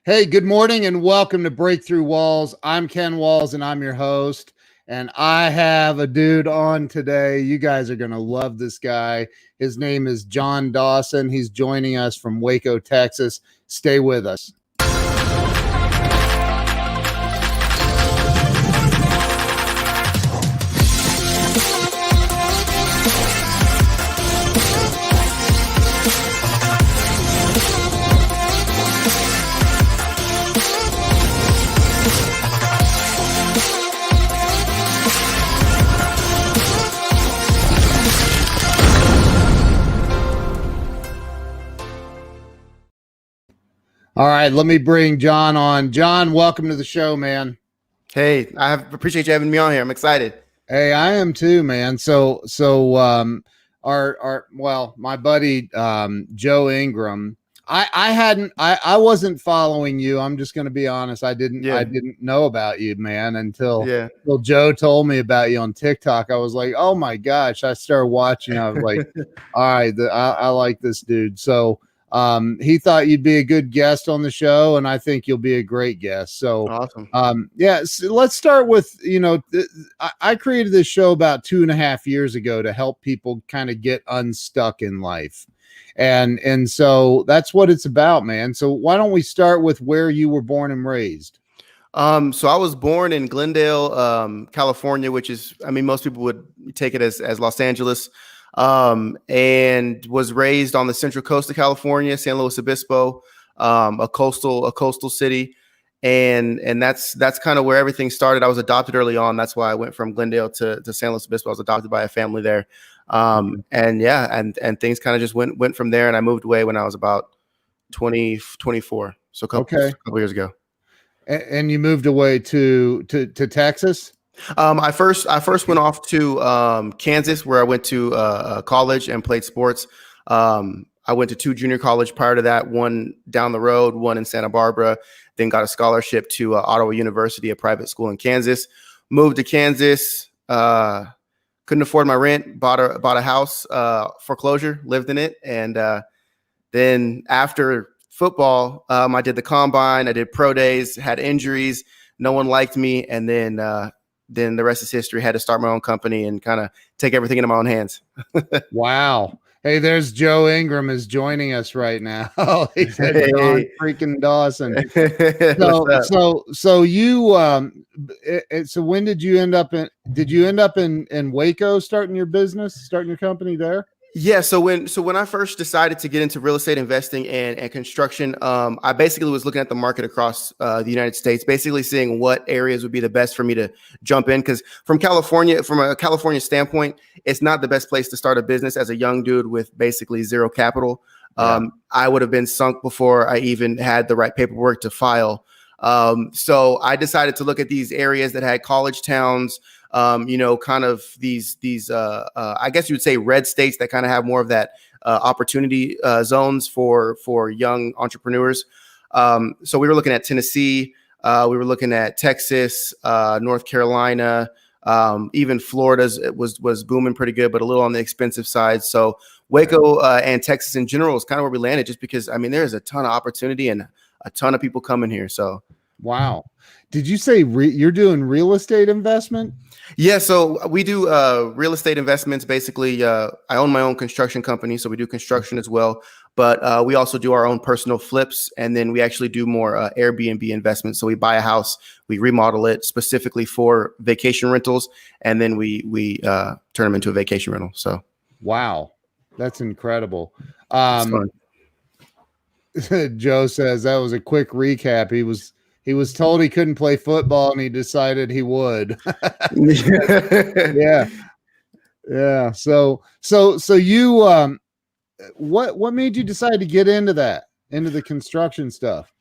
Hey, good morning and welcome to Breakthrough Walls. I'm Ken Walls and I'm your host. And I have a dude on today. You guys are going to love this guy. His name is Jon Dawson. He's joining us from Waco, Texas. Stay with us. All right, let me bring Jon on. Jon, welcome to the show, man. Hey, I appreciate you having me on here. I'm excited. Hey, I am too, man. My buddy Joe Ingram. I wasn't following you. I'm just going to be honest. I didn't know about you, man, until Joe told me about you on TikTok. I was like, oh my gosh! I started watching. I was like, all right, I like this dude. So he thought you'd be a good guest on the show, and I think you'll be a great guest. So awesome. So let's start with, I created this show about 2.5 years ago to help people kind of get unstuck in life. And so that's what it's about, man. So why don't we start with where you were born and raised? So I was born in Glendale, California, which is, most people would take it as Los Angeles. And was raised on the central coast of California, San Luis Obispo, a coastal city. And that's kind of where everything started. I was adopted early on. That's why I went from Glendale to San Luis Obispo. I was adopted by a family there. And things kind of just went from there. And I moved away when I was about 24. So a couple years ago. And you moved away to Texas? I first went off to Kansas, where I went to college and played sports. I went to 2 junior college prior to that, one down the road, one in Santa Barbara, then got a scholarship to Ottawa University, a private school in Kansas. Moved to Kansas, couldn't afford my rent, bought a house, foreclosure, lived in it. And then after football, I did the combine, I did pro days, had injuries, no one liked me. And then the rest is history. Had to start my own company and kind of take everything into my own hands. Wow. Hey, there's Joe Ingram is joining us right now. He said, Jon freaking Dawson. So when did you end up in Waco starting your business, starting your company there? Yeah. So when I first decided to get into real estate investing and construction, I basically was looking at the market across the United States, basically seeing what areas would be the best for me to jump in. Because from a California standpoint, it's not the best place to start a business as a young dude with basically zero capital. I would have been sunk before I even had the right paperwork to file. So I decided to look at these areas that had college towns, kind of these I guess you would say red states that kind of have more of that opportunity zones for young entrepreneurs. So we were looking at Tennessee, we were looking at Texas, North Carolina, even Florida was booming pretty good, but a little on the expensive side. So Waco and Texas in general is kind of where we landed, just because there's a ton of opportunity and a ton of people coming here. So wow. Did you say you're doing real estate investment? Yeah, so we do real estate investments. Basically, I own my own construction company, so we do construction as well. But we also do our own personal flips, and then we actually do more Airbnb investments. So we buy a house, we remodel it specifically for vacation rentals, and then we turn them into a vacation rental. So wow, that's incredible. Joe says that was a quick recap. He was told he couldn't play football, and he decided he would. Yeah. So you, what made you decide to get into the construction stuff?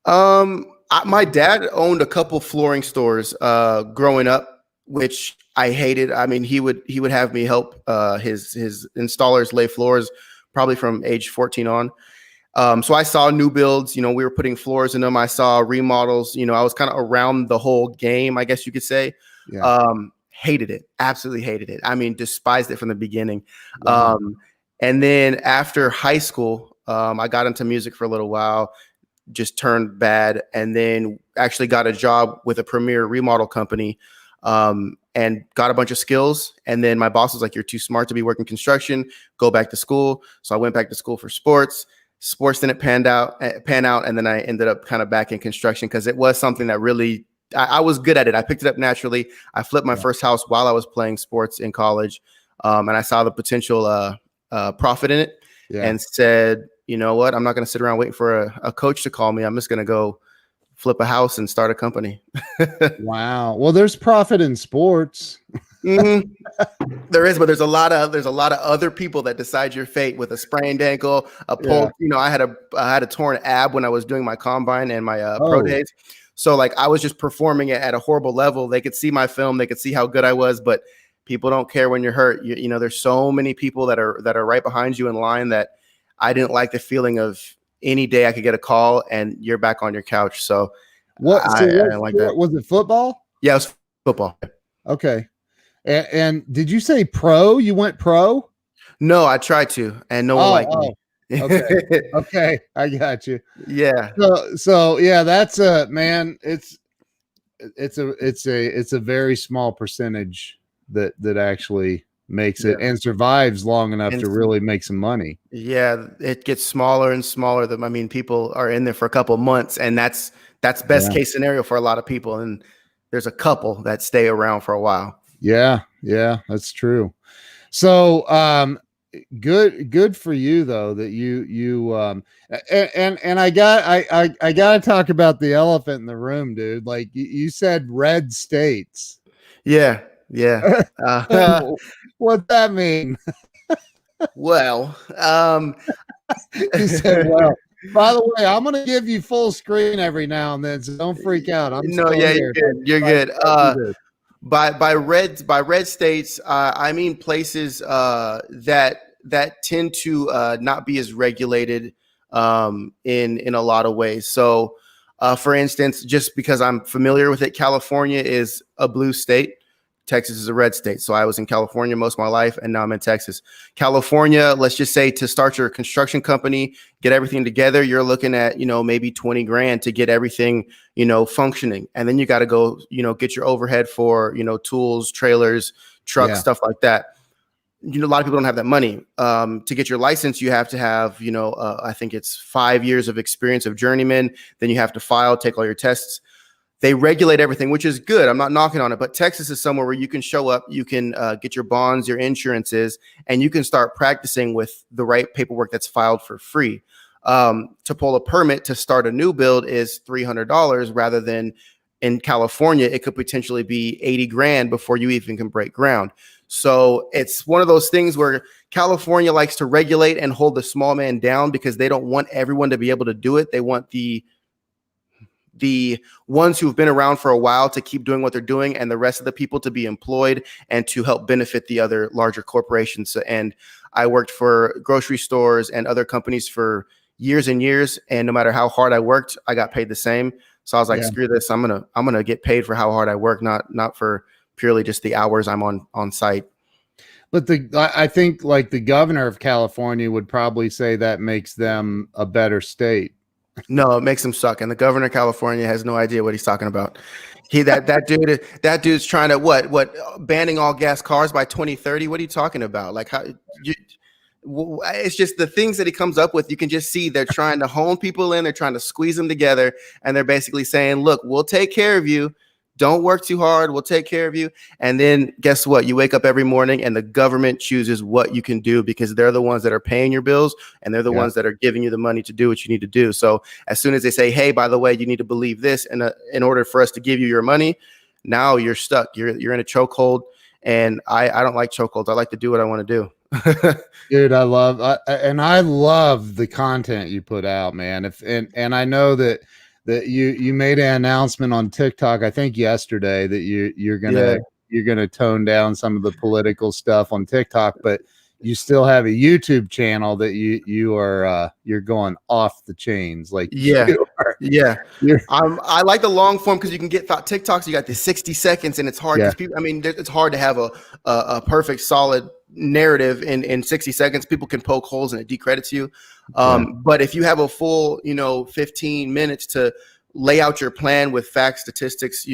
My dad owned a couple flooring stores growing up, which I hated. He would have me help his installers lay floors, probably from age 14 on. So I saw new builds, we were putting floors in them. I saw remodels, I was kind of around the whole game, I guess you could say. Yeah. Hated it. Absolutely hated it. Despised it from the beginning. Wow. And then after high school, I got into music for a little while, just turned bad, and then actually got a job with a premier remodel company, and got a bunch of skills. And then my boss was like, "You're too smart to be working construction. Go back to school." So I went back to school for sports. Sports didn't pan out, and then I ended up kind of back in construction because it was something that really I was good at it. I picked it up naturally. I flipped my first house while I was playing sports in college, and I saw the potential profit in it, and said, "You know what? I'm not going to sit around waiting for a coach to call me. I'm just going to go flip a house and start a company." Wow. Well, there's profit in sports. There is, but there's a lot of other people that decide your fate with a sprained ankle, a pulled. I had a torn ab when I was doing my combine and my pro days. So like I was just performing at a horrible level. They could see my film, they could see how good I was, but people don't care when you're hurt. There's so many people that are right behind you in line that I didn't like the feeling of any day I could get a call and you're back on your couch. So I didn't like that. Was it football? Yeah, it was football. Okay. And did you say pro? You went pro? No, I tried to, and no one liked me. Okay. Okay. I got you. Yeah. So yeah, that's man, it's a very small percentage that actually makes it and survives long enough to really make some money. Yeah. It gets smaller and smaller. People are in there for a couple of months, and that's best case scenario for a lot of people. And there's a couple that stay around for a while. Yeah, that's true. So good for you though that you and I gotta talk about the elephant in the room, dude. Like you said red states. Yeah. What's that mean? Well, you said, well, by the way, I'm gonna give you full screen every now and then, so don't freak out. You're good. By red states, I mean places that tend to not be as regulated in a lot of ways. So, for instance, just because I'm familiar with it, California is a blue state. Texas is a red state. So I was in California most of my life, and now I'm in Texas. California, let's just say to start your construction company, get everything together, you're looking at, maybe 20 grand to get everything, functioning. And then you got to go, get your overhead for, tools, trailers, trucks, stuff like that. A lot of people don't have that money. To get your license, you have to have, I think it's 5 years of experience of journeyman. Then you have to file, take all your tests. They regulate everything, which is good. I'm not knocking on it, but Texas is somewhere where you can show up, you can get your bonds, your insurances, and you can start practicing with the right paperwork that's filed for free. To pull a permit to start a new build is $300 rather than in California, it could potentially be 80 grand before you even can break ground. So it's one of those things where California likes to regulate and hold the small man down because they don't want everyone to be able to do it. They want the ones who've been around for a while to keep doing what they're doing and the rest of the people to be employed and to help benefit the other larger corporations. And I worked for grocery stores and other companies for years and years. And no matter how hard I worked, I got paid the same. So I was like, screw this. I'm going to get paid for how hard I work, not for purely just the hours I'm on site. But I think like the governor of California would probably say that makes them a better state. No, it makes him suck. And the governor of California has no idea what he's talking about. That dude's trying to what banning all gas cars by 2030. What are you talking about? Like it's just the things that he comes up with. You can just see they're trying to hone people in. They're trying to squeeze them together. And they're basically saying, look, we'll take care of you. Don't work too hard. We'll take care of you. And then guess what? You wake up every morning and the government chooses what you can do because they're the ones that are paying your bills and they're the ones that are giving you the money to do what you need to do. So as soon as they say, hey, by the way, you need to believe this in order for us to give you your money, now you're stuck. You're in a chokehold. And I don't like chokeholds. I like to do what I want to do. Dude, I love the content you put out, man. And I know that you made an announcement on TikTok, I think yesterday, that you're gonna tone down some of the political stuff on TikTok, but you still have a YouTube channel that you're going off the chains. Like I like the long form because you can get TikToks. You got the 60 seconds, and it's hard because people. I mean, it's hard to have a perfect solid narrative in 60 seconds. People can poke holes and it decredits you. But if you have a full, 15 minutes to lay out your plan with facts, statistics,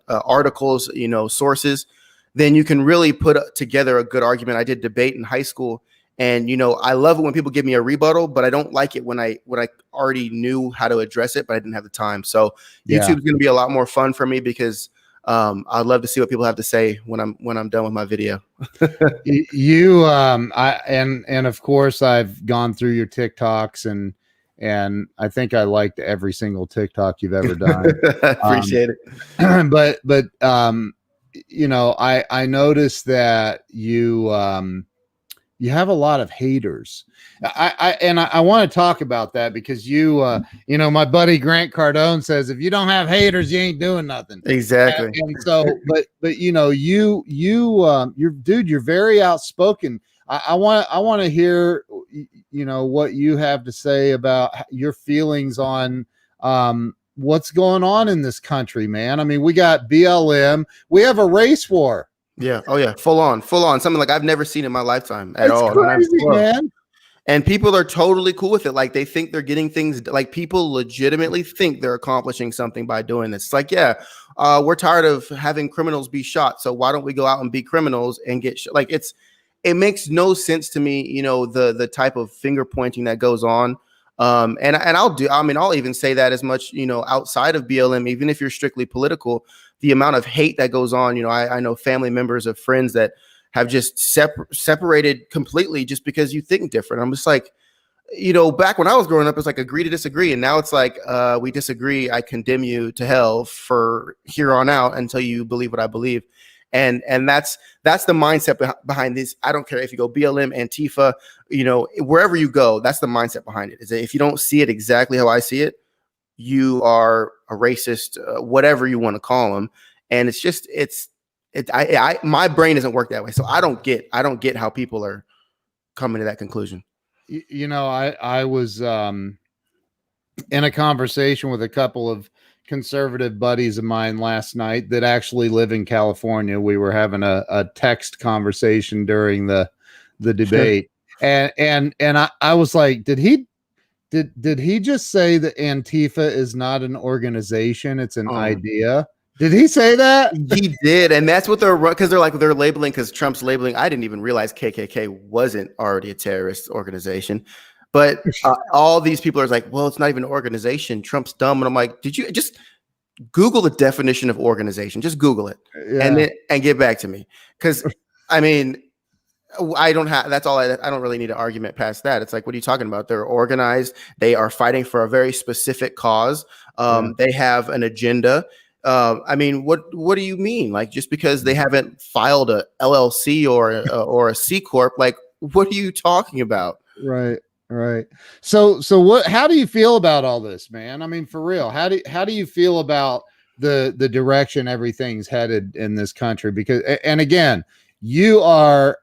articles, sources, then you can really put together a good argument. I did debate in high school, and I love it when people give me a rebuttal, but I don't like it when I already knew how to address it, but I didn't have the time. So YouTube is going to be a lot more fun for me because I'd love to see what people have to say when I'm done with my video. And of course I've gone through your TikToks, and I think I liked every single TikTok you've ever done. Appreciate it. But I noticed that you have a lot of haters. I want to talk about that because my buddy Grant Cardone says, if you don't have haters, you ain't doing nothing. Exactly. And so, but you're very outspoken. I want to hear, what you have to say about your feelings on, what's going on in this country, man. I mean, we got BLM, we have a race war. Yeah. Oh yeah. Full on. Something like I've never seen in my lifetime at all. Crazy, man. And people are totally cool with it. Like they think they're getting things, like people legitimately think they're accomplishing something by doing this. It's like, we're tired of having criminals be shot. So why don't we go out and be criminals and get like it makes no sense to me, the type of finger pointing that goes on. I'll even say that as much, outside of BLM, even if you're strictly political, the amount of hate that goes on, I know family members of friends that have just separated completely just because you think different. I'm just like, back when I was growing up, it's like agree to disagree. And now it's like, we disagree. I condemn you to hell for here on out until you believe what I believe. And that's the mindset behind this. I don't care if you go BLM, Antifa, wherever you go, that's the mindset behind it. Is that if you don't see it exactly how I see it, you are a racist, whatever you want to call them. And it's just, my brain doesn't work that way. So I don't get how people are coming to that conclusion. I was in a conversation with a couple of conservative buddies of mine last night that actually live in California. We were having a text conversation during the debate. Sure. And I was like, did he just say that Antifa is not an organization? It's an idea. Did he say that? He did. And that's what they're labeling, because Trump's labeling. I didn't even realize KKK wasn't already a terrorist organization. But all these people are like, well, it's not even an organization. Trump's dumb. And I'm like, did you just Google the definition of organization? Just Google it and get back to me. Because I mean, I don't really need an argument past that. It's like, what are you talking about? They're organized. They are fighting for a very specific cause. They have an agenda. I mean, what do you mean? Like, just because they haven't filed a LLC or a C corp, like, what are you talking about? Right. So how do you feel about all this, man? I mean, for real, how do you feel about the direction everything's headed in this country? Because, and again, you are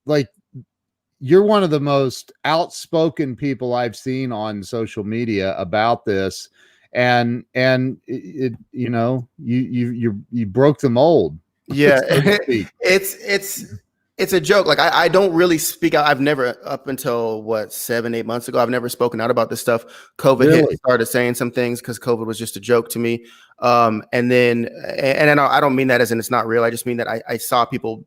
like, you're one of the most outspoken people I've seen on social media about this. And it, you broke the mold. Yeah. It's a joke. Like I don't really speak out. I've never, up until 7-8 months ago, I've never spoken out about this stuff. COVID hit, started saying some things because COVID was just a joke to me. And then I don't mean that as in it's not real. I just mean that I saw people,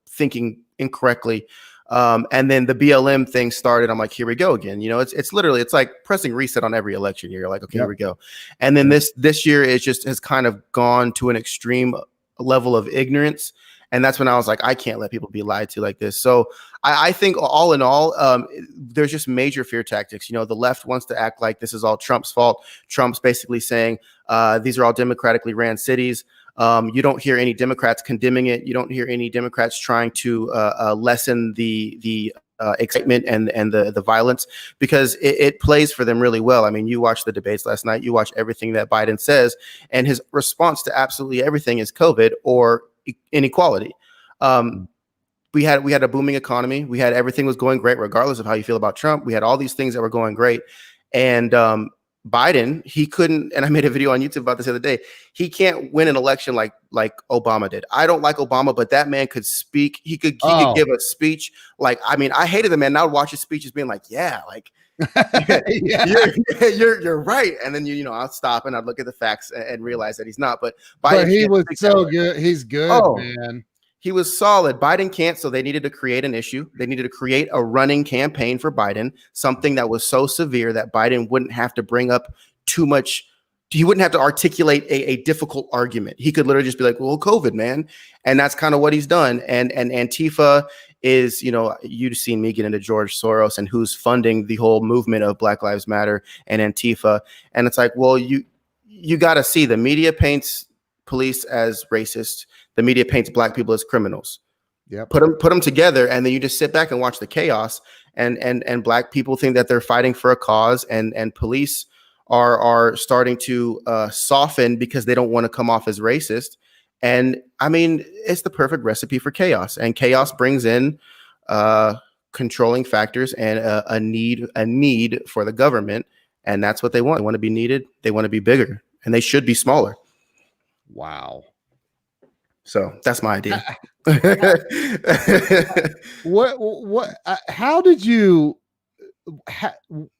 thinking incorrectly. And then the BLM thing started. I'm like, here we go again. It's literally, it's like pressing reset on every election year. You're like, okay, here we go. And then this year has kind of gone to an extreme level of ignorance. And that's when I was like, I can't let people be lied to like this. So I think all in all, there's just major fear tactics. The left wants to act like this is all Trump's fault. Trump's basically saying these are all democratically ran cities. You don't hear any Democrats condemning it. You don't hear any Democrats trying to lessen the excitement and the violence, because it plays for them really well. I mean, you watched the debates last night. You watch everything that Biden says, and his response to absolutely everything is COVID or inequality. We had a booming economy. Everything was going great, regardless of how you feel about Trump. We had all these things that were going great. And Biden, he couldn't, and I made a video on YouTube about this the other day. He can't win an election like Obama did. I don't like Obama, but that man could speak. He could give a speech. Like, I mean, I hated the man. And I would watch his speeches being like, yeah, like you're right. And then I'll stop and I'd look at the facts and realize that he's not. But Biden, he was so good. He's good, man. He was solid. Biden can't, so they needed to create an issue. They needed to create a running campaign for Biden, something that was so severe that Biden wouldn't have to bring up too much. He wouldn't have to articulate a difficult argument. He could literally just be like, well, COVID, man. And that's kind of what he's done. And Antifa is, you've seen me get into George Soros and who's funding the whole movement of Black Lives Matter and Antifa. And it's like, well, you got to see the media paints police as racist. The media paints Black people as criminals. Yeah, put them together, and then you just sit back and watch the chaos. And Black people think that they're fighting for a cause, and police are starting to soften because they don't want to come off as racist. And I mean, it's the perfect recipe for chaos. And chaos brings in controlling factors and a need for the government, and that's what they want. They want to be needed. They want to be bigger, and they should be smaller. Wow. So that's my idea. How did you,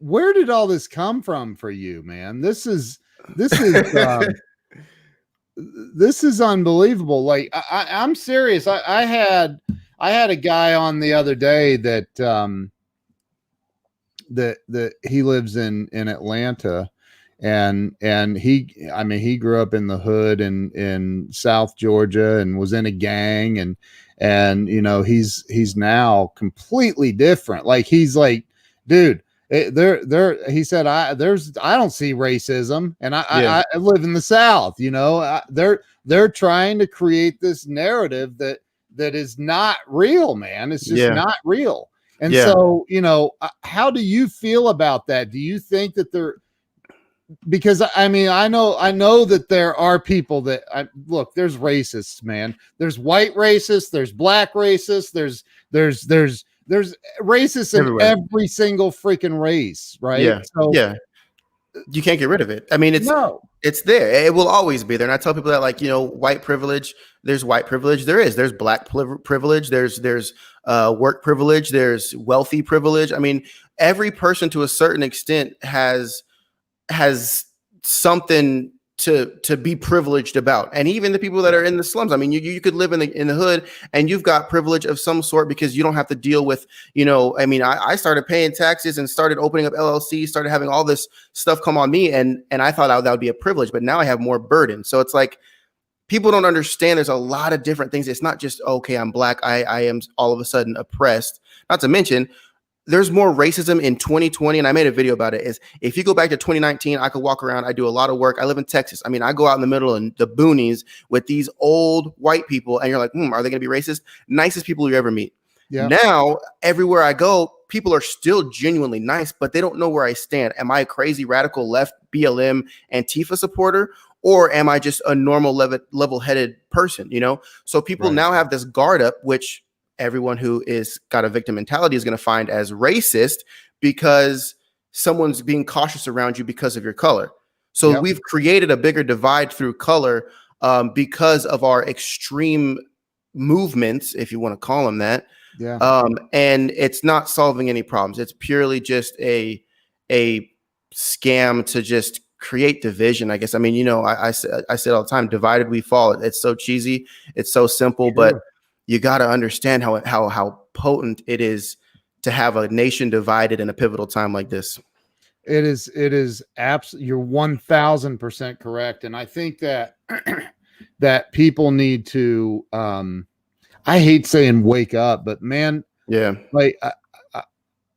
where did all this come from for you, man? This is this is unbelievable. Like, I'm serious. I had a guy on the other day that he lives in Atlanta. And he grew up in the hood in South Georgia and was in a gang, and he's now completely different. Like, he's like, dude, he said, I don't see racism, and I live in the South. They're trying to create this narrative that is not real, man. It's just not real. And so, how do you feel about that? Do you think that because I mean, I know that there are people that look, there's racists, man. There's white racists, there's Black racists, there's racists in every single freaking race, right? Yeah. So you can't get rid of it. I mean, it's there. It will always be there. And I tell people that, like, white privilege, there's white privilege. There's Black privilege. There's work privilege. There's wealthy privilege. I mean, every person to a certain extent has something to be privileged about. And even the people that are in the slums, I mean, you could live in the hood and you've got privilege of some sort because you don't have to deal with, I mean, I started paying taxes and started opening up LLCs, started having all this stuff come on me. And I thought that would be a privilege, but now I have more burden. So it's like, people don't understand there's a lot of different things. It's not just, okay, I'm Black, I am all of a sudden oppressed. Not to mention, there's more racism in 2020, and I made a video about it. Is if you go back to 2019, I could walk around. I do a lot of work. I live in Texas. I mean, I go out in the middle of the boonies with these old white people, and you're like, are they going to be racist? Nicest people you ever meet. Yeah. Now, everywhere I go, people are still genuinely nice, but they don't know where I stand. Am I a crazy radical left BLM Antifa supporter, or am I just a normal level-headed person? So people now have this guard up, which everyone who is got a victim mentality is going to find as racist because someone's being cautious around you because of your color. So we've created a bigger divide through color because of our extreme movements, if you want to call them that. Yeah. And it's not solving any problems. It's purely just a scam to just create division, I guess. I mean, I say all the time, divided we fall. It's so cheesy. It's so simple, but you got to understand how potent it is to have a nation divided in a pivotal time like this. It is absolutely, you're 1000% correct. And I think that that people need to, I hate saying wake up, but man, like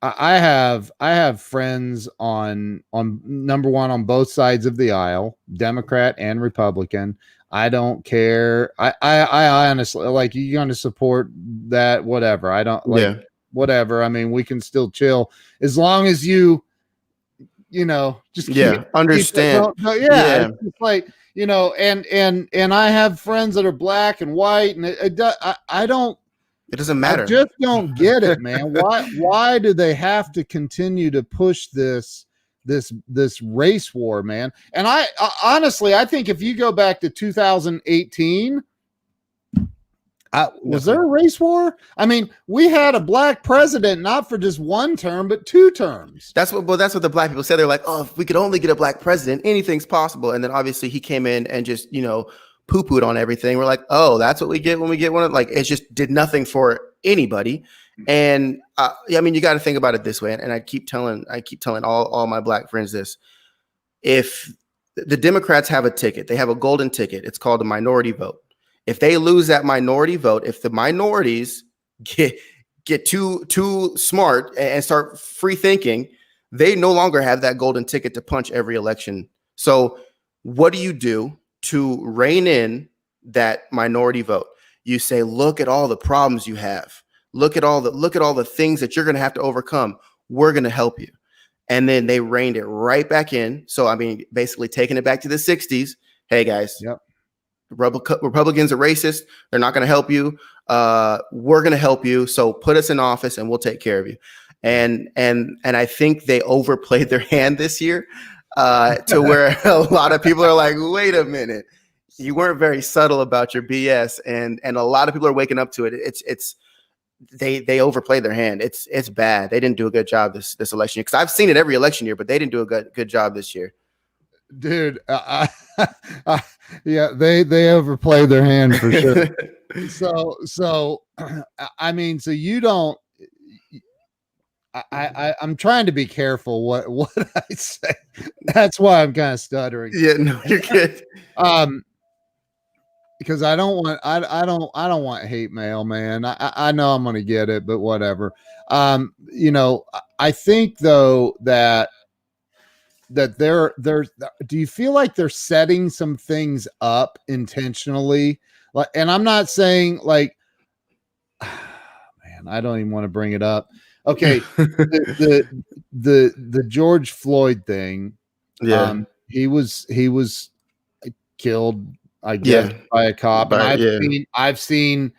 I have friends on number one, on both sides of the aisle, Democrat and Republican. I don't care. I honestly, like, you're going to support that, whatever. I don't like whatever. I mean, we can still chill as long as you just understand. It's just like, and I have friends that are Black and white, and it doesn't matter. I just don't get it, man. Why do they have to continue to push this this race war, man. And I honestly, I think if you go back to 2018, was there a race war? I mean, we had a black president, not for just one term, but 2 terms. That's what the black people said. They're like, oh, if we could only get a black president, anything's possible. And then obviously he came in and just, poo-pooed on everything. We're like, oh, that's what we get when we get one. Like, it just did nothing for anybody. And I mean, you got to think about it this way. And I keep telling all my black friends this. If the Democrats have a ticket, they have a golden ticket. It's called a minority vote. If they lose that minority vote, if the minorities get too smart and start free thinking, they no longer have that golden ticket to punch every election. So what do you do to rein in that minority vote? You say, look at all the problems you have. Look at all the things that you're going to have to overcome. We're going to help you. And then they reined it right back in. So, I mean, basically taking it back to the 60s. Hey, guys. Yep. Republicans are racist. They're not going to help you. We're going to help you. So put us in office and we'll take care of you. And I think they overplayed their hand this year to where a lot of people are like, wait a minute, you weren't very subtle about your BS. And a lot of people are waking up to it. They overplayed their hand. It's bad. They didn't do a good job this election year, because I've seen it every election year, but they didn't do a good job this year. Dude, yeah, they overplayed their hand for sure. So I mean, so you don't. I'm trying to be careful what I say. That's why I'm kind of stuttering. Yeah, no, you're good. Because I don't want hate mail, man. I know I'm gonna get it, but whatever. I think though that they're do you feel like they're setting some things up intentionally? Like, and I'm not saying like, man, I don't even want to bring it up. Okay, the George Floyd thing. Yeah, he was killed, I guess, by a cop. And I've seen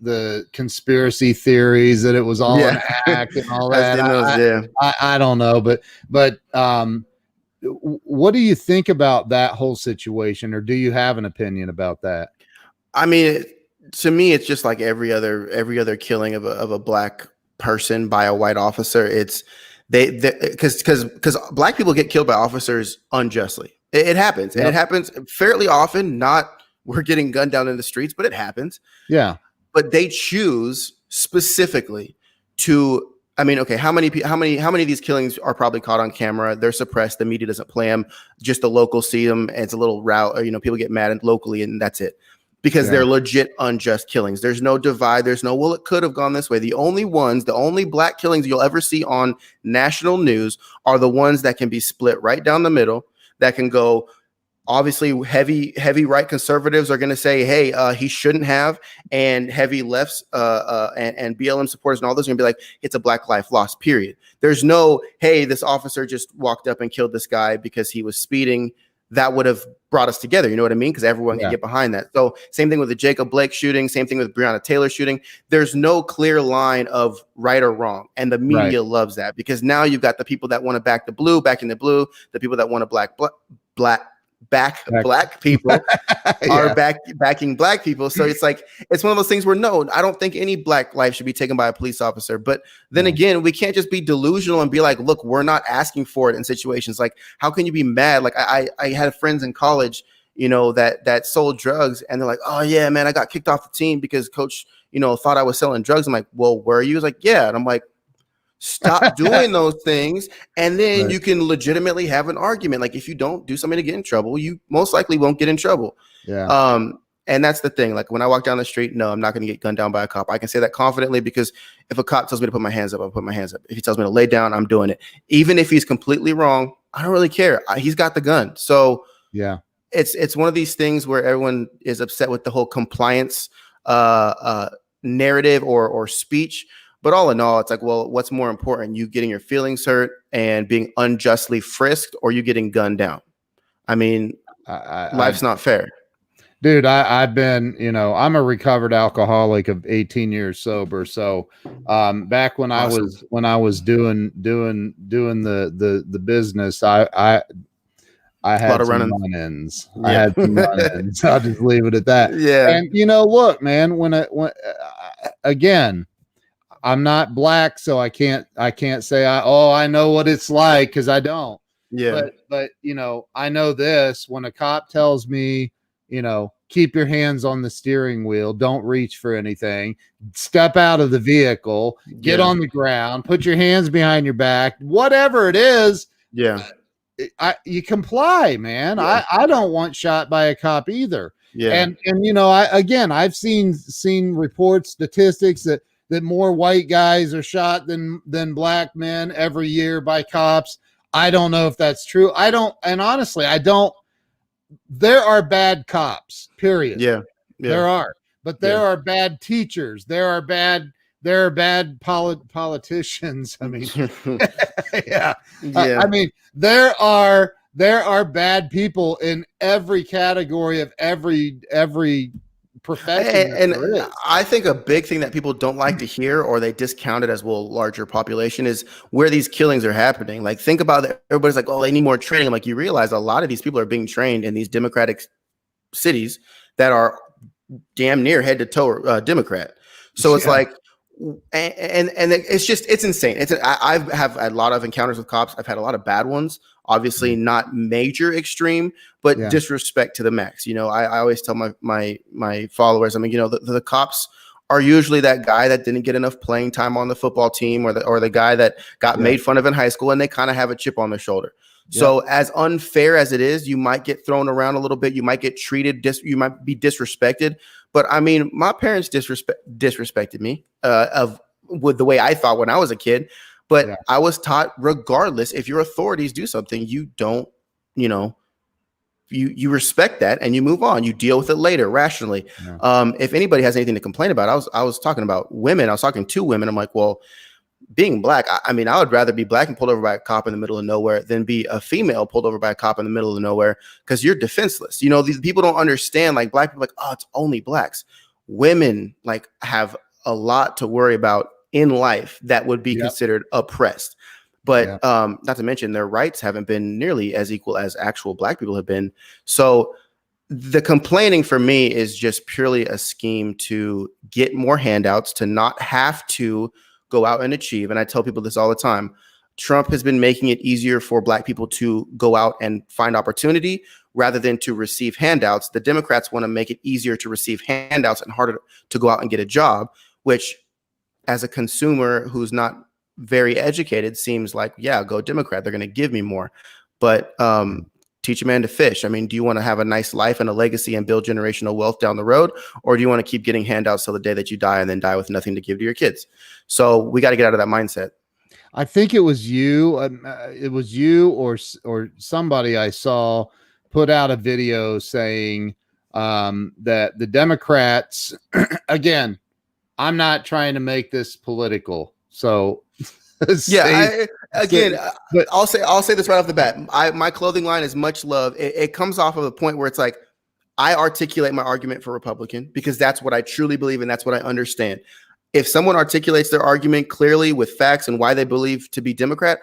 the conspiracy theories that it was all an act and all that. I don't know, but what do you think about that whole situation, or do you have an opinion about that? I mean, to me, it's just like every other killing of a black person by a white officer. It's because black people get killed by officers unjustly. It happens, and it happens fairly often. Not we're getting gunned down in the streets, but it happens. Yeah. But they choose specifically to. I mean, okay, how many of these killings are probably caught on camera? They're suppressed. The media doesn't play them. Just the locals see them, and it's a little route. Or, people get mad locally, and that's it. Because they're legit unjust killings. There's no divide. There's no, well, it could have gone this way. The only black killings you'll ever see on national news are the ones that can be split right down the middle, that can go. Obviously, heavy right conservatives are going to say, hey, he shouldn't have. And heavy lefts and BLM supporters and all those are going to be like, it's a black life lost, period. There's no, hey, this officer just walked up and killed this guy because he was speeding. That would have brought us together. You know what I mean? Because everyone can get behind that. So same thing with the Jacob Blake shooting. Same thing with Breonna Taylor shooting. There's no clear line of right or wrong. And the media loves that, because now you've got the people that want to back the blue, back in the blue. The people that want to back black people are backing black people. So it's like, it's one of those things where, no, I don't think any black life should be taken by a police officer. But then again, we can't just be delusional and be like, look, we're not asking for it in situations. Like, how can you be mad? Like I had friends in college, that sold drugs, and they're like, oh yeah, man, I got kicked off the team because coach, thought I was selling drugs. I'm like, well, were you? He's like, yeah. And I'm like, stop doing those things, and then you can legitimately have an argument. Like, if you don't do something to get in trouble, you most likely won't get in trouble. Yeah. And that's the thing. Like, when I walk down the street, no, I'm not going to get gunned down by a cop. I can say that confidently, because if a cop tells me to put my hands up, I'll put my hands up. If he tells me to lay down, I'm doing it. Even if he's completely wrong, I don't really care. He's got the gun. So yeah, it's one of these things where everyone is upset with the whole compliance narrative or speech. But all in all, it's like, well, what's more important? You getting your feelings hurt and being unjustly frisked, or you getting gunned down? I mean, life's not fair. Dude, I've been, I'm a recovered alcoholic of 18 years sober. So, back when Awesome. I was doing the business, I had some run-ins. Yeah. I had some run-ins. I'll just leave it at that. Yeah. And look, man, again, I'm not black, so I can't say I know what it's like, because I don't. Yeah. But I know this: when a cop tells me, keep your hands on the steering wheel, don't reach for anything, step out of the vehicle, get on the ground, put your hands behind your back, whatever it is. Yeah. You comply, man. Yeah. I don't want shot by a cop either. Yeah. And I've seen reports, statistics that more white guys are shot than black men every year by cops. I don't know if that's true. And honestly, I don't. There are bad cops, period. Yeah. There are. But there are bad teachers. There are bad politicians. I mean, yeah. I mean, there are bad people in every category of every profession. And I think a big thing that people don't like to hear, or they discount it as larger population, is where these killings are happening. Like, think about that. Everybody's like, oh, they need more training. I'm like, you realize a lot of these people are being trained in these democratic cities that are damn near head to toe Democrat. So it's like, and it's insane. I have a lot of encounters with cops. I've had a lot of bad ones. Obviously not major extreme, but disrespect to the max. I always tell my followers, I mean, the cops are usually that guy that didn't get enough playing time on the football team, or the guy that got made fun of in high school, and they kind of have a chip on their shoulder. So as unfair as it is, you might get thrown around a little bit. You might get treated, you might be disrespected. But I mean, my parents disrespected me with the way I thought when I was a kid. But I was taught, regardless, if your authorities do something, you don't, you respect that and you move on. You deal with it later rationally. Yeah. If anybody has anything to complain about, I was talking about women. I was talking to women. I'm like, well, being black, I mean, I would rather be black and pulled over by a cop in the middle of nowhere than be a female pulled over by a cop in the middle of nowhere, because you're defenseless. These people don't understand, like, black people, like, oh, it's only blacks. Women, like, have a lot to worry about in life that would be considered oppressed. But not to mention, their rights haven't been nearly as equal as actual black people have been. So the complaining for me is just purely a scheme to get more handouts, to not have to go out and achieve. And I tell people this all the time. Trump has been making it easier for black people to go out and find opportunity rather than to receive handouts. The Democrats want to make it easier to receive handouts and harder to go out and get a job, which, as a consumer who's not very educated, seems like, yeah, go Democrat. They're going to give me more. But teach a man to fish. I mean, do you want to have a nice life and a legacy and build generational wealth down the road? Or do you want to keep getting handouts till the day that you die and then die with nothing to give to your kids? So we got to get out of that mindset. I think it was you. Or somebody I saw put out a video saying that the Democrats, again, I'm not trying to make this political. So but I'll say this right off the bat. My clothing line is much love. It comes off of a point where it's like, I articulate my argument for Republican because that's what I truly believe and that's what I understand. If someone articulates their argument clearly with facts and why they believe to be Democrat,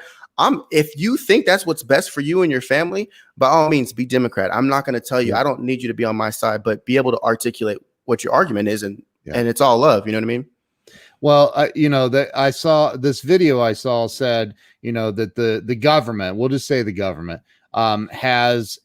if you think that's what's best for you and your family, by all means, be Democrat. I'm not going to tell you, I don't need you to be on my side, but be able to articulate what your argument is, and it's all love. You know what I mean? Well, that I saw this video I saw said, that the government, we'll just say the government, has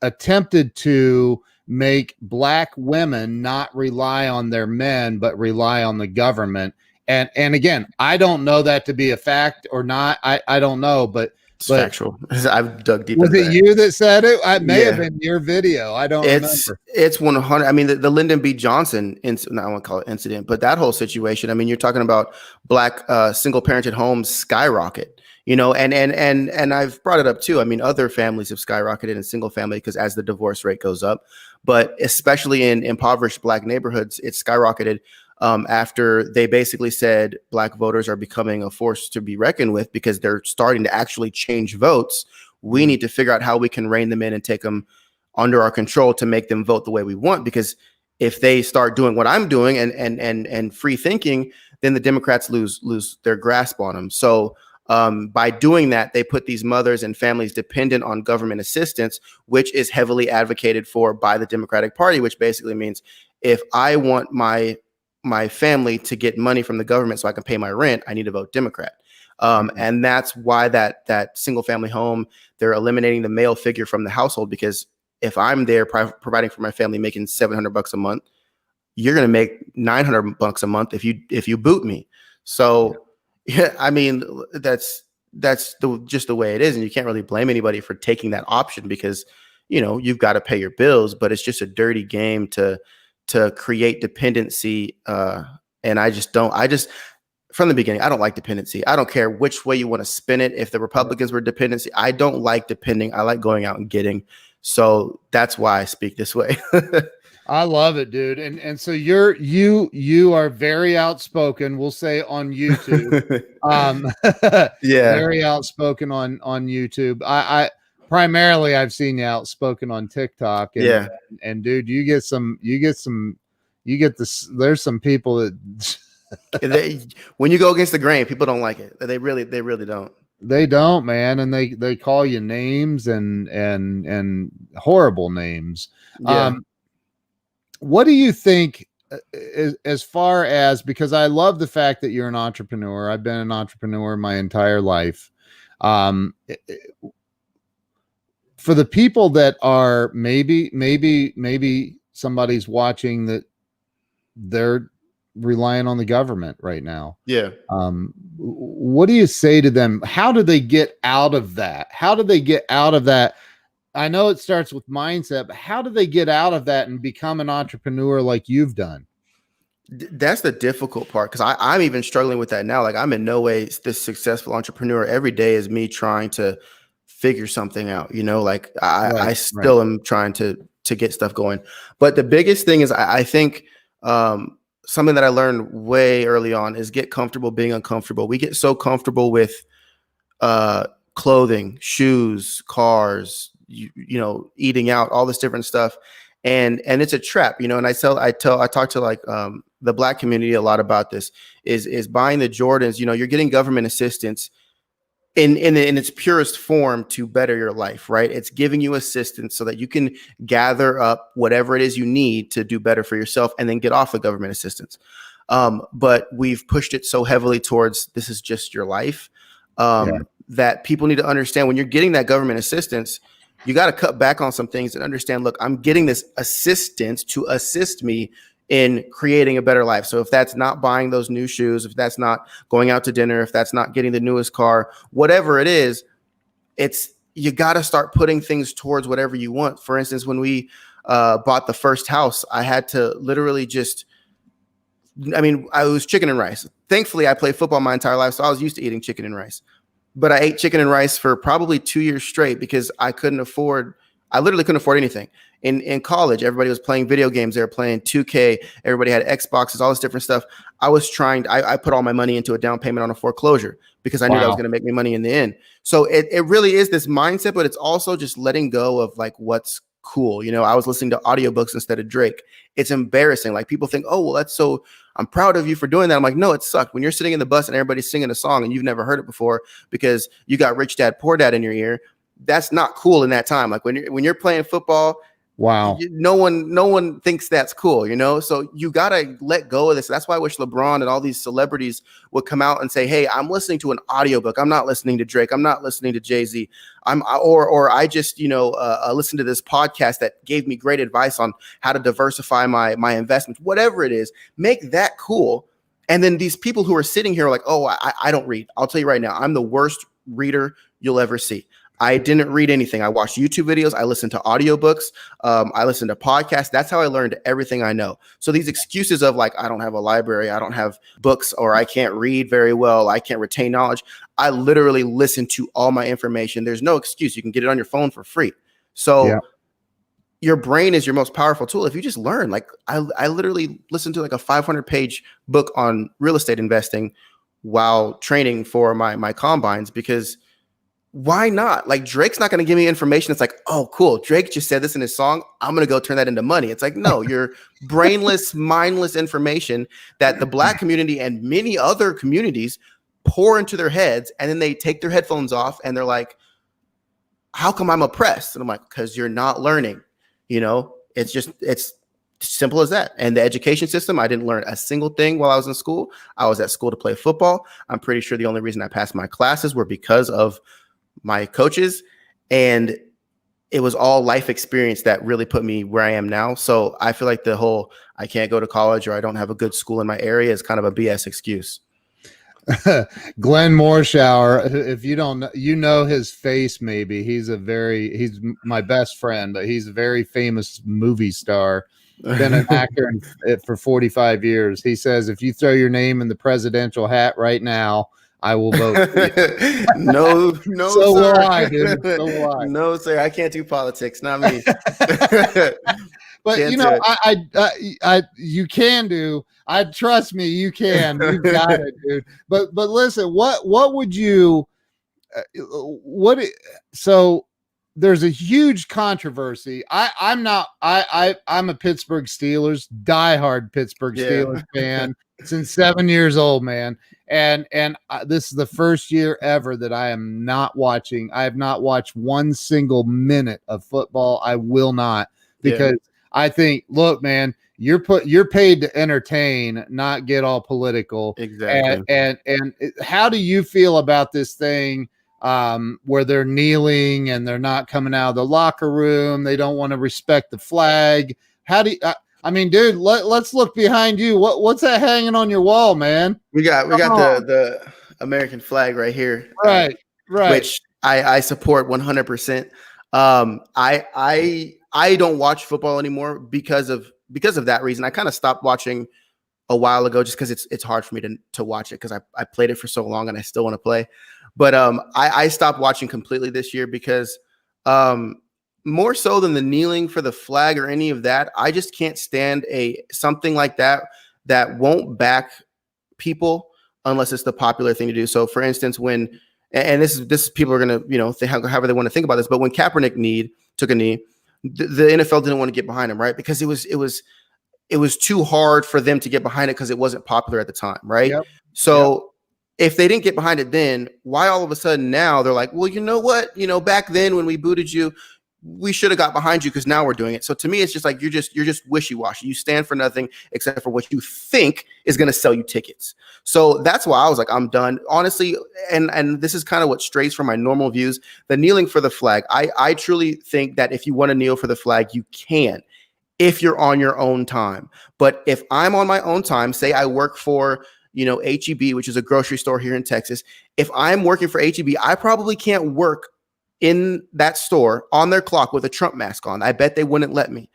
attempted to make black women not rely on their men, but rely on the government. And again, I don't know that to be a fact or not. I don't know, but it's factual. I've dug deep. Was it you that said it? It may have been your video. I don't remember. It's 100. I mean, the Lyndon B. Johnson incident, I won't call it incident, but that whole situation. I mean, you're talking about black single parented homes skyrocket, and I've brought it up too. I mean, other families have skyrocketed in single family because as the divorce rate goes up, but especially in impoverished black neighborhoods, it's skyrocketed. After they basically said black voters are becoming a force to be reckoned with because they're starting to actually change votes. We need to figure out how we can rein them in and take them under our control to make them vote the way we want. Because if they start doing what I'm doing and free thinking, then the Democrats lose their grasp on them. So by doing that, they put these mothers and families dependent on government assistance, which is heavily advocated for by the Democratic Party, which basically means if I want my family to get money from the government so I can pay my rent, I need to vote Democrat. And that's why that single family home, they're eliminating the male figure from the household, because if I'm there providing for my family, making $700 a month, you're going to make $900 a month if you boot me. So yeah, I mean, that's just the way it is. And you can't really blame anybody for taking that option, because, you've got to pay your bills, but it's just a dirty game to create dependency. And I just from the beginning, I don't like dependency. I don't care which way you want to spin it. If the Republicans were dependency, I don't like depending. I like going out and getting. So that's why I speak this way. I love it, dude. And so you are very outspoken, we'll say, on YouTube. Yeah, very outspoken on YouTube. I primarily I've seen you outspoken on TikTok. And dude, there's some people that when you go against the grain, people don't like it. They really don't. They don't, man. And they call you names and horrible names. Yeah. What do you think as far as, because I love the fact that you're an entrepreneur. I've been an entrepreneur my entire life. For the people that are maybe somebody's watching that they're relying on the government right now. Yeah. What do you say to them? How do they get out of that? How do they get out of that? I know it starts with mindset, but how do they get out of that and become an entrepreneur like you've done? That's the difficult part, because I'm even struggling with that now. Like, I'm in no way this successful entrepreneur. Every day is me trying to figure something out, like I still am trying to get stuff going. But the biggest thing is I think something that I learned way early on is get comfortable being uncomfortable. We get so comfortable with clothing, shoes, cars, eating out, all this different stuff. And it's a trap, and I talk to like the Black community a lot about this is buying the Jordans. You're getting government assistance in its purest form to better your life, right? It's giving you assistance so that you can gather up whatever it is you need to do better for yourself and then get off the government assistance. But we've pushed it so heavily towards this is just your life that people need to understand when you're getting that government assistance, you got to cut back on some things and understand, look, I'm getting this assistance to assist me in creating a better life. So if that's not buying those new shoes, if that's not going out to dinner, if that's not getting the newest car, whatever it is, you got to start putting things towards whatever you want. For instance, when we bought the first house, I had to literally I was chicken and rice. Thankfully, I played football my entire life, so I was used to eating chicken and rice. But I ate chicken and rice for probably 2 years straight because I literally couldn't afford anything. In college, everybody was playing video games. They were playing 2K. Everybody had Xboxes, all this different stuff. I put all my money into a down payment on a foreclosure because I knew that was going to make me money in the end. So it really is this mindset, but it's also just letting go of like what's cool. I was listening to audiobooks instead of Drake. It's embarrassing. Like, people think, oh, well, I'm proud of you for doing that. I'm like, no, it sucked. When you're sitting in the bus and everybody's singing a song and you've never heard it before because you got Rich Dad, Poor Dad in your ear, that's not cool in that time. Like when you're playing football, wow, no one thinks that's cool, So you got to let go of this. That's why I wish LeBron and all these celebrities would come out and say, hey, I'm listening to an audiobook. I'm not listening to Drake. I'm not listening to Jay-Z. I just, listened to this podcast that gave me great advice on how to diversify my investments, whatever it is, make that cool. And then these people who are sitting here are like, oh, I don't read. I'll tell you right now, I'm the worst reader you'll ever see. I didn't read anything. I watched YouTube videos. I listened to audiobooks. I listened to podcasts. That's how I learned everything I know. So these excuses of like, I don't have a library, I don't have books, or I can't read very well, I can't retain knowledge. I literally listen to all my information. There's no excuse. You can get it on your phone for free. So your brain is your most powerful tool. If you just learn, like I literally listened to like a 500-page book on real estate investing while training for my combines, because why not? Like, Drake's not going to give me information. It's like, oh, cool. Drake just said this in his song. I'm going to go turn that into money. It's like, no, you're brainless, mindless information that the Black community and many other communities pour into their heads. And then they take their headphones off and they're like, how come I'm oppressed? And I'm like, because you're not learning. It's simple as that. And the education system, I didn't learn a single thing while I was in school. I was at school to play football. I'm pretty sure the only reason I passed my classes were because of my coaches, and it was all life experience that really put me where I am now. So I feel like the whole I can't go to college or I don't have a good school in my area is kind of a BS excuse. Glenn Morshower, if you don't know his face, maybe he's my best friend, but he's a very famous movie star, been an actor for 45 years. He says, if you throw your name in the presidential hat right now, I will vote for you. No, so sir. Will I, dude. So will I. No, sir. I can't do politics. Not me. But I you can do. Trust me, you can. You've got it, dude. But listen, what would you? So there's a huge controversy. I'm a Pittsburgh Steelers, diehard Pittsburgh Steelers fan since 7 years old, man. And this is the first year ever that I am not watching. I have not watched one single minute of football. I will not, because I think, look, man, you're paid to entertain, not get all political. Exactly. And how do you feel about this thing where they're kneeling and they're not coming out of the locker room? They don't want to respect the flag. How do you? I mean, dude, let's look behind you. What's that hanging on your wall, man? We got the American flag right here. Right. Which I support 100%. I don't watch football anymore because of that reason. I kind of stopped watching a while ago just because it's hard for me to watch it because I played it for so long and I still want to play. But I stopped watching completely this year because more so than the kneeling for the flag or any of that, I just can't stand something like that won't back people unless it's the popular thing to do. So for instance, when, and this is people are going to, however they want to think about this, but when Kaepernick took a knee, the NFL didn't want to get behind him, right? Because it was too hard for them to get behind it because it wasn't popular at the time, right? Yep. So if they didn't get behind it then, why all of a sudden now they're like, well, you know what? Back then when we booted you, we should have got behind you because now we're doing it. So to me, it's just like you're just wishy-washy. You stand for nothing except for what you think is going to sell you tickets. So that's why I was like, I'm done. Honestly, and this is kind of what strays from my normal views. The kneeling for the flag. I truly think that if you want to kneel for the flag, you can, if you're on your own time. But if I'm on my own time, say I work for HEB, which is a grocery store here in Texas. If I'm working for HEB, I probably can't work in that store on their clock with a Trump mask on. I bet they wouldn't let me.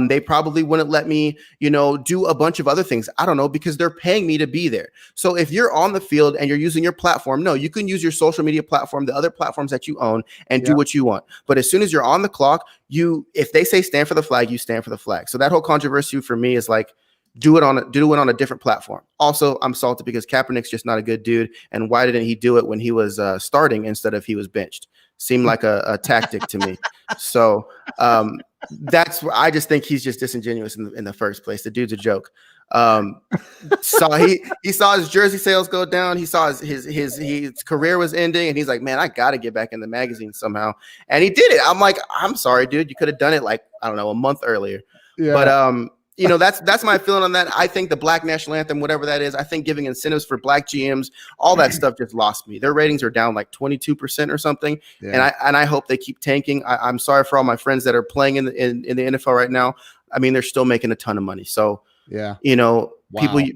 They probably wouldn't let me, do a bunch of other things. I don't know, because they're paying me to be there. So if you're on the field and you're using your platform, no, you can use your social media platform, the other platforms that you own, and do what you want. But as soon as you're on the clock, if they say stand for the flag, you stand for the flag. So that whole controversy for me is like, do it on a different platform. Also, I'm salty because Kaepernick's just not a good dude. And why didn't he do it when he was starting instead of he was benched? Seemed like a tactic to me. So I just think he's just disingenuous in the first place. The dude's a joke. So he saw his jersey sales go down. He saw his career was ending, and he's like, man, I got to get back in the magazine somehow. And he did it. I'm like, I'm sorry, dude. You could have done it like, I don't know, a month earlier. Yeah. But that's my feeling on that. I think the Black National Anthem, whatever that is, I think giving incentives for Black GMs, all that stuff just lost me. Their ratings are down like 22% or something. Yeah. And I hope they keep tanking. I'm sorry for all my friends that are playing in the NFL right now. I mean, they're still making a ton of money. So, yeah,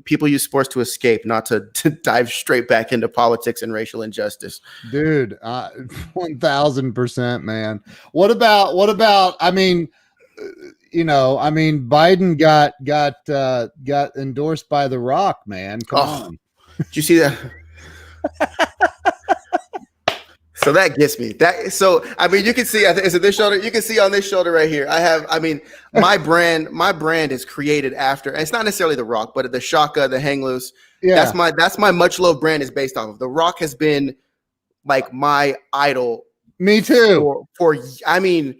people use sports to escape, not to dive straight back into politics and racial injustice. Dude, 1000%, man. What about, I mean, Biden got endorsed by The Rock, man. Come on. Did you see that? So that gets me. You can see, is it this shoulder? You can see on this shoulder right here. My brand is created after, and it's not necessarily The Rock, but the Shaka, the Hang Loose. Yeah. That's my much loved brand is based off of. The Rock has been like my idol Me too. I mean,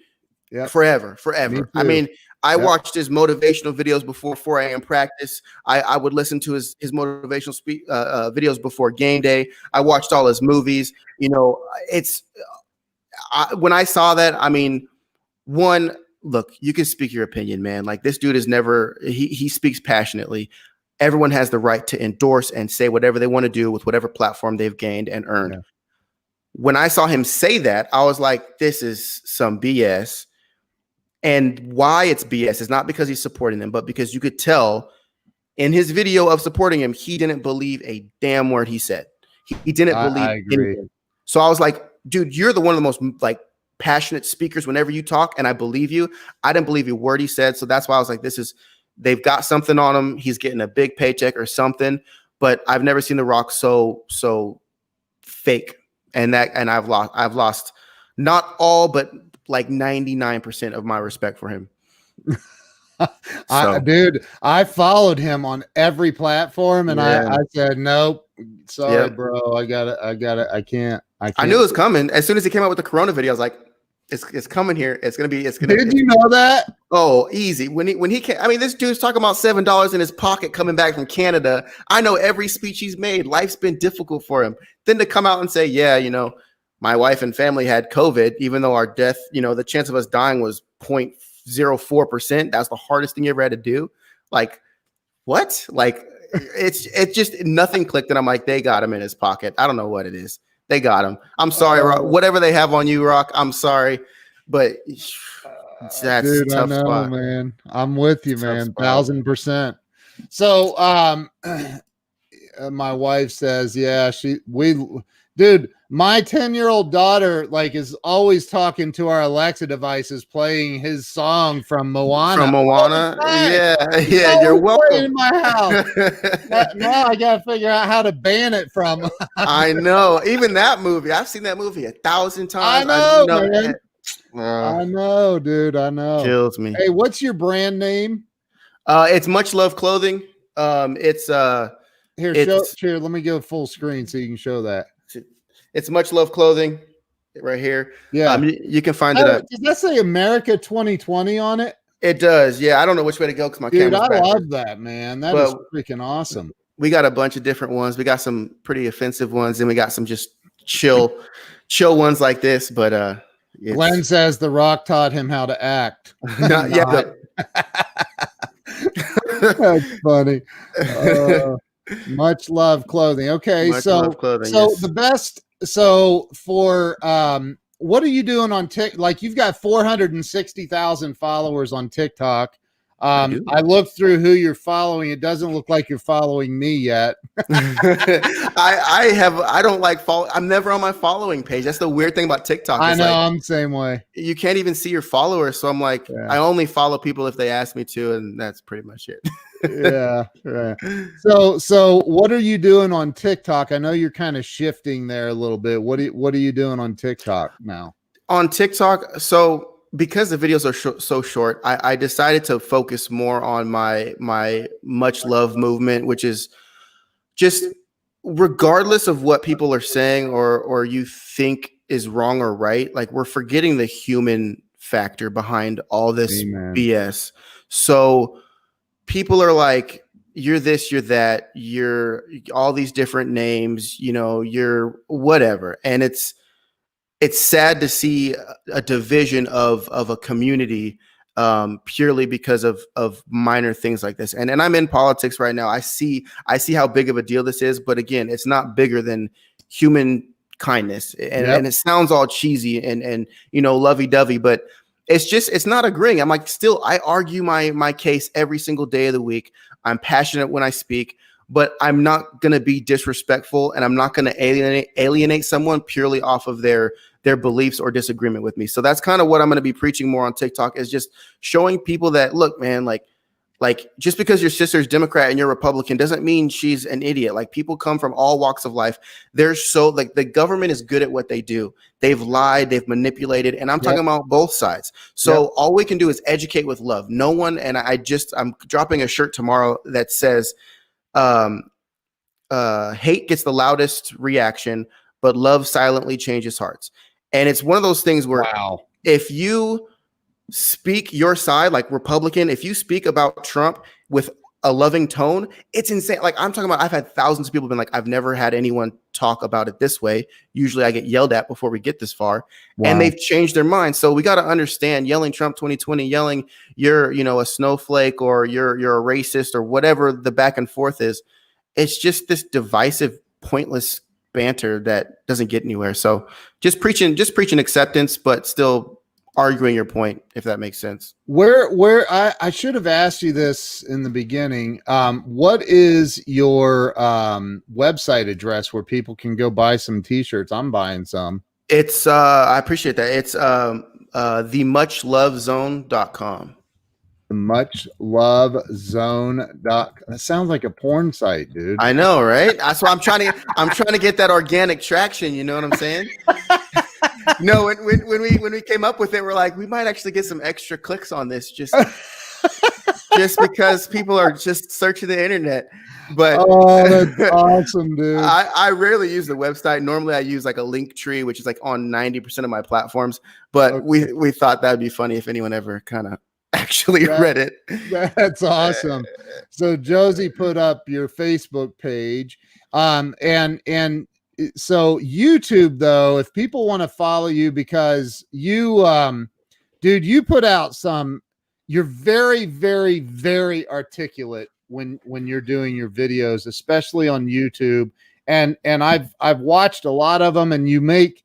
forever. I mean, I watched his motivational videos before 4 a.m. practice. I would listen to his motivational videos before game day. I watched all his movies. You know, when I saw that, I mean, look, you can speak your opinion, man. Like, this dude is never, he speaks passionately. Everyone has the right to endorse and say whatever they want to do with whatever platform they've gained and earned. Yeah. When I saw him say that, I was like, this is some BS. And why it's BS is not because he's supporting them, but because you could tell in his video of supporting him, he didn't believe a damn word he said. He didn't believe anything. So I was like, dude, you're one of the most like passionate speakers whenever you talk, and I believe you. I didn't believe a word he said. So that's why I was like, they've got something on him. He's getting a big paycheck or something, but I've never seen The Rock so fake. And I've lost not all, but like 99% of my respect for him. Dude, I followed him on every platform, and I said, nope, sorry, bro. I can't. I knew it was coming. As soon as he came out with the Corona video, I was like, it's coming here. Did you know that? Oh, easy. When he came, I mean, this dude's talking about $7 in his pocket coming back from Canada. I know every speech he's made. Life's been difficult for him. Then to come out and say, yeah, you know, my wife and family had COVID, even though our death, you know, the chance of us dying was 0.04%. That's the hardest thing you ever had to do. Like, what? Like, it's just nothing clicked. And I'm like, they got him in his pocket. I don't know what it is. They got him. I'm sorry, Rock. Whatever they have on you, Rock, I'm sorry. But that's dude, a tough I know, spot. Man. I'm with you, man. 1000%. So my wife says, yeah, dude, my 10-year-old daughter like is always talking to our Alexa devices, playing his song from Moana. Yeah. You're welcome. In my house. Now I gotta figure out how to ban it from. I know. Even that movie, I've seen that movie 1,000 times. I know, man. I know, dude. I know. Kills me. Hey, what's your brand name? It's Much Love Clothing. It's here. Let me go full screen so you can show that. It's Much Love Clothing right here. Yeah. You can find it up. Does that say America 2020 on it? It does. Yeah. I don't know which way to go because my camera's backwards. I love that, man. That is freaking awesome. We got a bunch of different ones. We got some pretty offensive ones, and we got some just chill ones like this. But Glenn says The Rock taught him how to act. Yeah. That's funny. Much Love Clothing. Okay, clothing, the best. So for what are you doing on TikTok? Like, you've got 460,000 followers on TikTok. I looked through who you're following. It doesn't look like you're following me yet. I don't like follow. I'm never on my following page. That's the weird thing about TikTok. I know, like, I'm the same way. You can't even see your followers. So I'm like, I only follow people if they ask me to, and that's pretty much it. Yeah. So what are you doing on TikTok? I know you're kind of shifting there a little bit. What are you doing on TikTok now? On TikTok, so because the videos are so short, I decided to focus more on my Much Love movement, which is just regardless of what people are saying or you think is wrong or right, like, we're forgetting the human factor behind all this BS. So people are like, you're this, you're that, you're all these different names, you know, you're whatever. And it's sad to see a division of a community purely because of minor things like this. And I'm in politics right now. I see how big of a deal this is, but again, it's not bigger than human kindness. And it sounds all cheesy and you know, lovey-dovey, but it's not agreeing. I'm like, still, I argue my case every single day of the week. I'm passionate when I speak, but I'm not going to be disrespectful, and I'm not going to alienate someone purely off of their beliefs or disagreement with me. So that's kind of what I'm going to be preaching more on TikTok, is just showing people that, look, man, like just because your sister's Democrat and you're Republican doesn't mean she's an idiot. Like, people come from all walks of life. The government is good at what they do. They've lied, they've manipulated, and I'm talking about both sides. So all we can do is educate with love. No one, and I'm dropping a shirt tomorrow that says, hate gets the loudest reaction, but love silently changes hearts. And it's one of those things where wow. if you speak your side, like Republican, if you speak about Trump with a loving tone, it's insane. Like I'm talking about, I've had thousands of people been like, I've never had anyone talk about it this way. Usually I get yelled at before we get this far. Wow. And they've changed their mind. So we got to understand, yelling Trump 2020, yelling you're, a snowflake, or you're a racist, or whatever the back and forth is. It's just this divisive, pointless banter that doesn't get anywhere. So just preaching acceptance, but still arguing your point, if that makes sense. Where I should have asked you this in the beginning. What is your website address where people can go buy some t-shirts? I'm buying some. It's I appreciate that. It's themuchlovezone.com. themuchlovezone.com. That sounds like a porn site, dude. I know, right? That's why I'm trying to get that organic traction, you know what I'm saying? No, when we came up with it, we're like, we might actually get some extra clicks on this just because people are just searching the internet. But that's awesome, dude. I rarely use the website. Normally I use like a link tree, which is like on 90% of my platforms. But okay. we thought that'd be funny if anyone ever kind of actually read it. That's awesome. So Josie put up your Facebook page. And so YouTube, though, if people want to follow you, because you, dude, you put out you're very, very, very articulate when you're doing your videos, especially on YouTube. And I've watched a lot of them, and you make,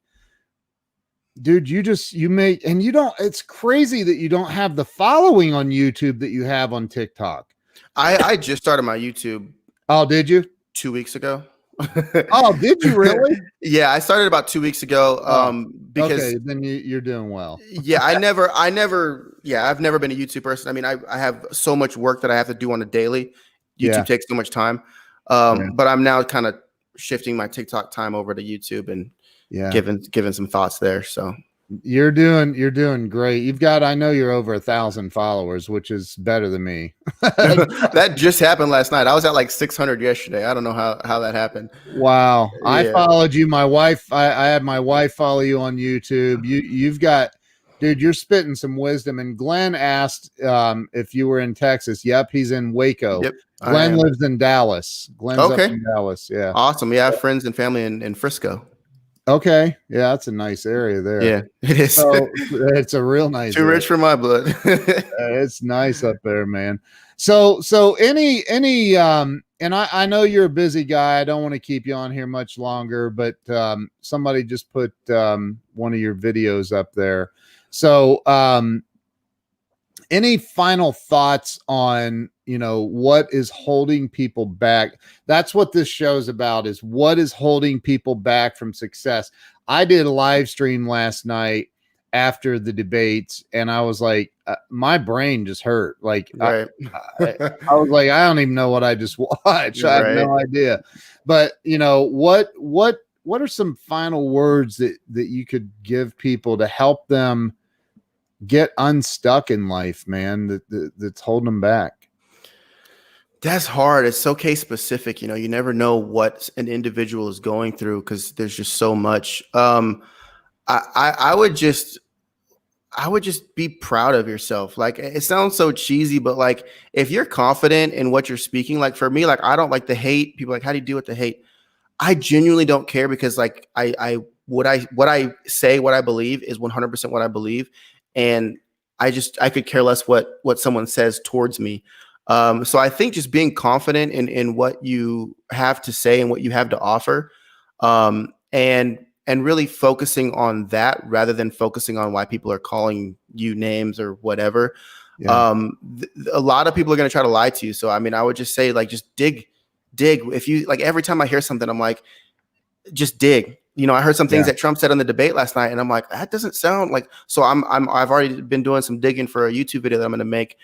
dude, and you don't, it's crazy that you don't have the following on YouTube that you have on TikTok. I just started my YouTube. Oh, did you? 2 weeks ago. Oh, did you really? Yeah, I started about 2 weeks ago. Because okay, then you're doing well. Yeah, I've never been a YouTube person. I mean, I have so much work that I have to do on a daily. YouTube takes so much time. But I'm now kind of shifting my TikTok time over to YouTube and giving some thoughts there. So you're doing great. I know you're over 1,000 followers, which is better than me. That just happened last night. I was at like 600 yesterday. I don't know how that happened. Wow. Yeah. I followed you. My wife, I had my wife follow you on YouTube. You've got, dude, you're spitting some wisdom. And Glenn asked if you were in Texas. Yep, he's in Waco. Yep, Glenn lives in Dallas. Glenn's up in Dallas. Yeah. Awesome. Yeah, I have friends and family in Frisco. Okay. Yeah, that's a nice area there. Yeah, it is. So it's a real nice Too rich for my blood. It's nice up there, man. So any and I know you're a busy guy. I don't want to keep you on here much longer, but somebody just put one of your videos up there. So any final thoughts on, what is holding people back? That's what this show's about, is what is holding people back from success. I did a live stream last night after the debates, and I was like, my brain just hurt. Like, right. I was like, I don't even know what I just watched. I have no idea. But what are some final words that you could give people to help them get unstuck in life, man, that's holding them back? That's hard. It's so case specific. You never know what an individual is going through because there's just so much. I would just be proud of yourself. Like, it sounds so cheesy, but like, if you're confident in what you're speaking, like for me, like, I don't like the hate. People are like, how do you deal with the hate? I genuinely don't care, because like what I say, what I believe is 100% what I believe. And I could care less what someone says towards me. So I think just being confident in what you have to say and what you have to offer, and really focusing on that rather than focusing on why people are calling you names or whatever. Yeah. A lot of people are going to try to lie to you. So, I mean, I would just say, like, just dig. If you, like, every time I hear something, I'm like, just dig. I heard some things that Trump said on the debate last night, and I'm like, that doesn't sound like. So I've already been doing some digging for a YouTube video that I'm going to make.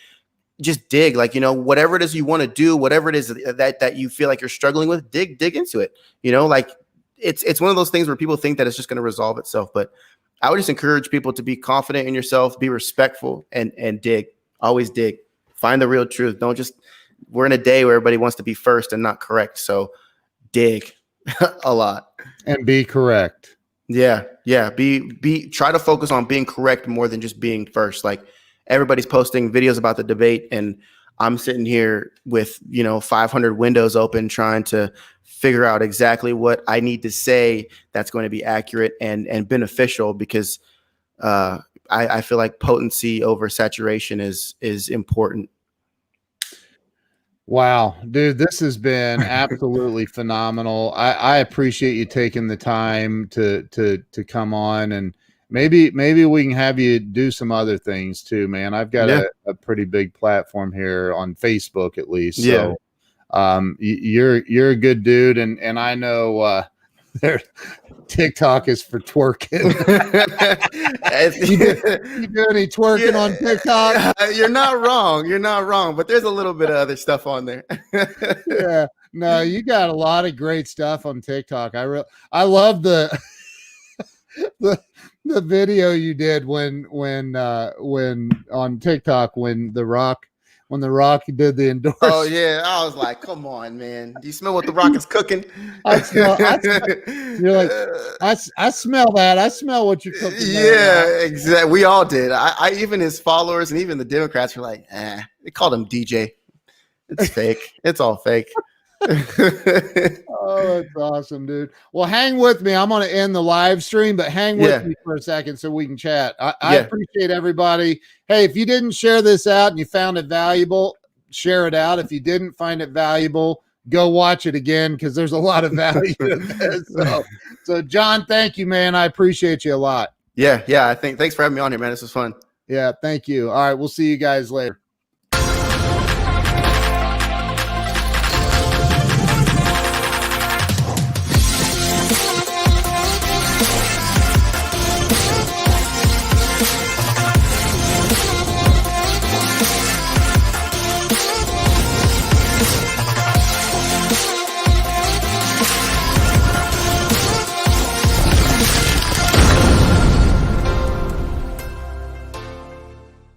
Just dig, like, whatever it is you want to do, whatever it is that you feel like you're struggling with, dig into it. Like, it's one of those things where people think that it's just going to resolve itself. But I would just encourage people to be confident in yourself, be respectful, and dig. Always dig. Find the real truth. Don't just. We're in a day where everybody wants to be first and not correct. So dig a lot and be correct. Yeah. Try to focus on being correct more than just being first. Like, everybody's posting videos about the debate, and I'm sitting here with 500 windows open trying to figure out exactly what I need to say that's going to be accurate and beneficial, because I feel like potency over saturation is important. Wow, dude, this has been absolutely phenomenal. I appreciate you taking the time to come on, and maybe we can have you do some other things too, man. I've got a pretty big platform here on Facebook, at least. So you're a good dude, and I know there TikTok is for twerking. you do any twerking on TikTok? You're not wrong, but there's a little bit of other stuff on there. Yeah, no, you got a lot of great stuff on TikTok. I love the the video you did when on TikTok when The Rock did the endorsement. Oh yeah, I was like, come on, man. Do you smell what The Rock is cooking? You're like, I smell that. I smell what you're cooking. Yeah, exactly. We all did. I even his followers and even the Democrats were like, they called him DJ. It's fake. It's all fake. Oh, that's awesome, dude. Well, hang with me. I'm going to end the live stream, but hang with me for a second so we can chat. I appreciate everybody. Hey, if you didn't share this out and you found it valuable, share it out. If you didn't find it valuable, go watch it again, because there's a lot of value in this. So Jon, thank you, man. I appreciate you a lot. Yeah. Thanks for having me on here, man. This was fun. Yeah, thank you. All right, we'll see you guys later.